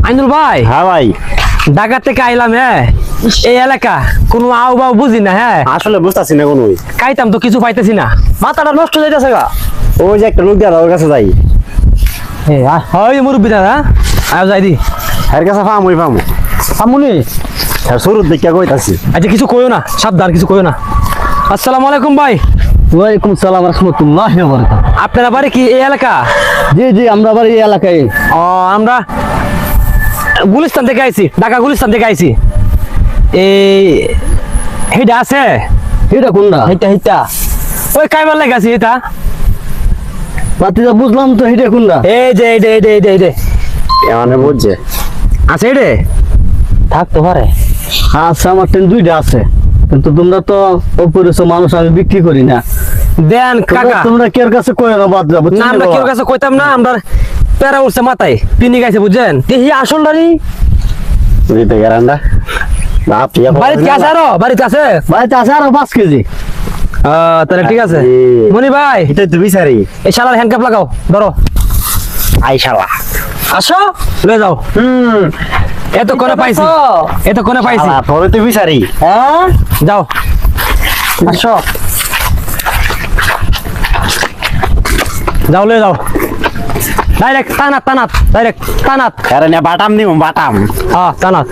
আইনুল ভাই, হ্যাঁ ভাই, ঢাকা থেকে আইলাম। হ্যাঁ, এই এলাকা কোনো আউ বাউ বুঝি না। হ্যাঁ, আসলে বুঝতেছি না কোনোই। খাইতাম তো কিছু পাইতেছি না, মাথাটা নষ্ট হয়ে যাইতেছে গা। ওই যে একটা লোক গেল ওর কাছে যাই। হয় মুরব্বী দাদা, আয় যাই দি। এর কাছে ফাম ওই ফাম আমুনি। হ্যাঁ, শুরুর দিকে কইতাছি। আচ্ছা কিছু কইও না, সাবধান, কিছু কইও না। আসসালামু আলাইকুম ভাই। ওয়ালাইকুম সালাম রাহমাতুল্লাহি ওয়া বারাকাতুহু। আপনারা বাড়ি কি এই এলাকা? জি জি, আমরা বাড়ি এই এলাকায়। ও, আমরা গুলিস্তান থেকে আইছি, ঢাকা গুলিস্তান থেকে আইছি। এই হেডা আছে, এটা কোনটা? হেটা ওই কাইবার লাগে আছে এটা। বাতিজা বুঝলাম তো, এটা কোনটা? এই যে এই মানে বুঝছে আছে এডে, থাকতে পারে। আচ্ছা, আমার ট্রেন দুইটা আছে, কিন্তু তোমরা তো অপরিচ মানুষ, আমি বিক্রি করি না। দেন কাকা, তোমরা কের কাছে কই না, বাদ যাবো। না আমরা কেউ কাছে কইতাম না, আমরা প্যারা উঠছে মাথায়, পিনি গাইছে বুঝছেন। দেখি আসল নি বুঝতে গেরান্ডা বাড়িতে আছে, আরো বাড়িতে আছে। বাড়িতে আছে আরো 5 কেজি। তাহলে ঠিক আছে মনি ভাই, এটাই তো বিচারি। এই শালার হ্যান্ডকাপ লাগাও, ধরো আইশালা আসো, লয়ে যাও। এতক্ষণে পাইছি, এতক্ষণে পাইছি। তোরে তো বিচারি। হ্যাঁ, যাও আসো, যাও লয়ে যাও। ডাইরেক্ট তানাত, ডাইরেক্ট তানাত। কারণ বাটাম দিব বাটাম। হ্যাঁ, তানাত।